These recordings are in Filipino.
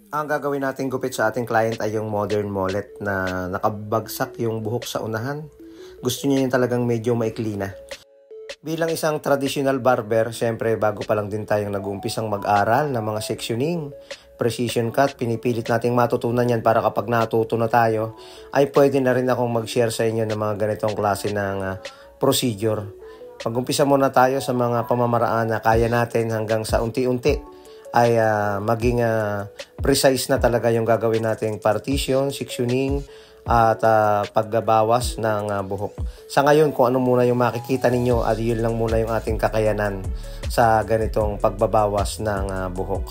Ang gagawin nating gupit sa ating client ay yung modern mullet na nakabagsak yung buhok sa unahan. Gusto niya yung talagang medyo maikli na. Bilang isang traditional barber, syempre bago pa lang din tayong nag-uumpisang mag-aral ng mga sectioning, precision cut, pinipilit nating matutunan yan para kapag natuto na tayo, ay pwede na rin akong mag-share sa inyo ng mga ganitong klase ng procedure. Mag-umpisa muna tayo sa mga pamamaraan na kaya natin hanggang sa unti-unti ay maging precise na talaga yung gagawin nating partition, sectioning, at pagbabawas ng buhok. Sa ngayon, kung ano muna yung makikita ninyo, at yun lang muna yung ating kakayanan sa ganitong pagbabawas ng buhok.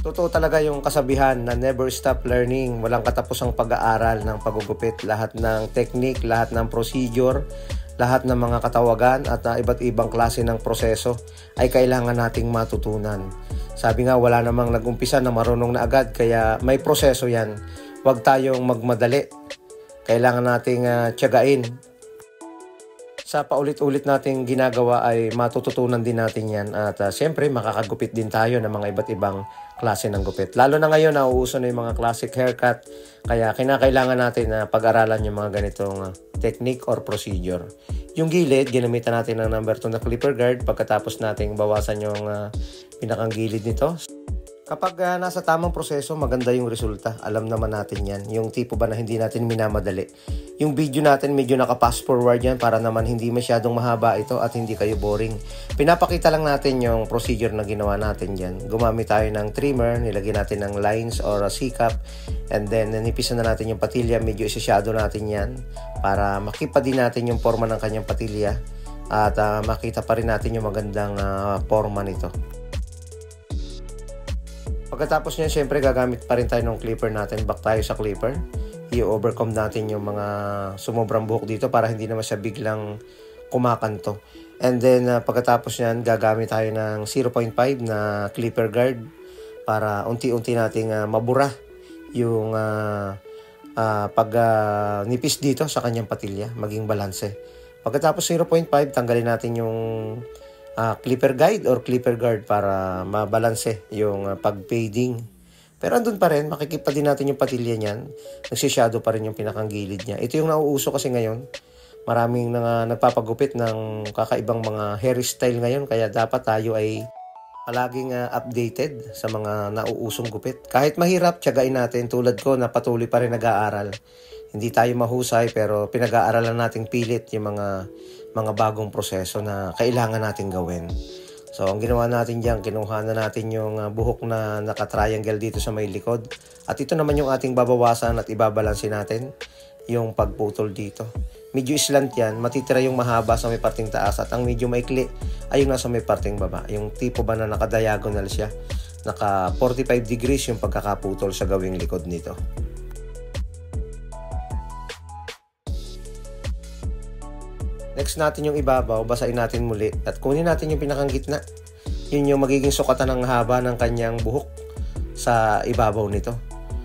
Totoo talaga yung kasabihan na never stop learning. Walang katapusang pag-aaral ng pagugupit. Lahat ng technique, lahat ng procedure, lahat ng mga katawagan at iba't ibang klase ng proseso ay kailangan nating matutunan. Sabi nga, wala namang nag-umpisa na marunong na agad, kaya may proseso yan. Huwag tayong magmadali. Kailangan nating tiyagain. Sa paulit-ulit nating ginagawa ay matututunan din natin yan. At siyempre, makakagupit din tayo ng mga iba't ibang klase ng gupit. Lalo na ngayon, nauuso na yung mga classic haircut. Kaya kinakailangan natin na pag-aralan yung mga ganitong technique or procedure. Yung gilid, ginamitan natin ng number 2 na clipper guard pagkatapos nating bawasan yung pinakang gilid nito. Kapag nasa tamang proseso, maganda yung resulta. Alam naman natin yan. Yung tipo ba na hindi natin minamadali. Yung video natin medyo naka-fast forward yan para naman hindi masyadong mahaba ito at hindi kayo boring. Pinapakita lang natin yung procedure na ginawa natin dyan. Gumamit tayo ng trimmer, nilagyan natin ng lines or C-cup, and then nanipisan na natin yung patilya. Medyo isa-shadow natin yan para makita din natin yung forma ng kanyang patilya at makita pa rin natin yung magandang forma nito. Pagkatapos niyan, syempre gagamit pa rin tayo ng clipper natin. Back tayo sa clipper. I-overcome natin yung mga sumobrang buhok dito para hindi naman siya biglang kumakanto. And then pagkatapos niyan, gagamit tayo ng 0.5 na clipper guard para unti-unti nating mabura yung nipis dito sa kanyang patilya, maging balanse. Pagkatapos 0.5, tanggalin natin yung clipper guide or clipper guard para mabalanse yung pag-fading. Pero andun pa rin, makikita din natin yung patilya niyan. Nagsishadow pa rin yung pinakang gilid niya. Ito yung nauuso kasi ngayon. Maraming nagpapagupit ng kakaibang mga hairstyle ngayon. Kaya dapat tayo ay palaging updated sa mga nauusong gupit. Kahit mahirap, tiyagain natin. Tulad ko na patuloy pa rin nag-aaral. Hindi tayo mahusay pero pinag-aaralan nating pilit yung mga bagong proseso na kailangan natin gawin. So, ang ginawa natin diyan, kinuha na natin yung buhok na naka-triangle dito sa may likod. At ito naman yung ating babawasan at ibabalansin natin yung pagputol dito. Medyo slant yan, matitira yung mahaba sa may parting taas at ang medyo maikli ay yung nasa may parting baba. Yung tipo ba na naka-diagonal siya, naka 45 degrees yung pagkakaputol sa gawing likod nito. Next natin yung ibabaw, basahin natin muli at kunin natin yung pinakang gitna. Yun yung magiging sukatan ng haba ng kanyang buhok sa ibabaw nito.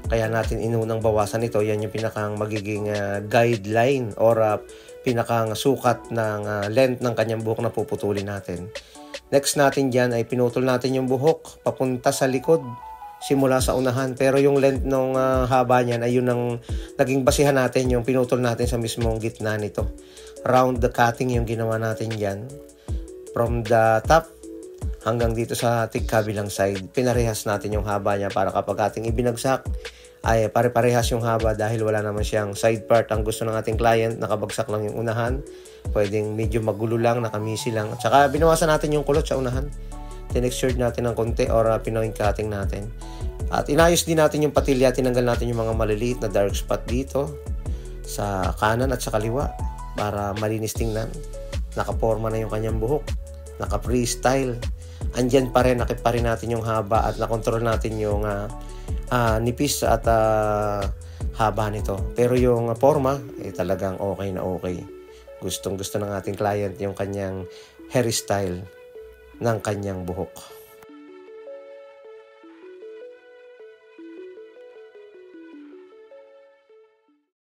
Kaya natin inunang bawasan ito. Yan yung pinakang magiging guideline or pinakang sukat ng length ng kanyang buhok na puputulin natin. Next natin dyan ay pinutol natin yung buhok papunta sa likod simula sa unahan. Pero yung length ng haba niyan ay yun ang naging basihan natin, yung pinutol natin sa mismong gitna nito. Round the cutting yung ginawa natin dyan. From the top hanggang dito sa kabilang side, pinarehas natin yung haba niya para kapag ating ibinagsak ay pare-parehas yung haba dahil wala naman siyang side part. Ang gusto ng ating client, nakabagsak lang yung unahan. Pwedeng medyo magulo lang, nakamisi lang. At saka binawasan natin yung kulot sa unahan. Tinextured natin ng konti or pinoint cutting natin. At inayos din natin yung patilya. Tinanggal natin yung mga maliliit na dark spot dito sa kanan at sa kaliwa para malinis tingnan. Nakaporma na yung kanyang buhok. Naka-freestyle. Andyan pa rin, nakip pa rin natin yung haba at nakontrol natin yung nipis at haba nito. Pero yung forma, talagang okay na okay. Gustong gusto ng ating client yung kanyang hairstyle ng kanyang buhok.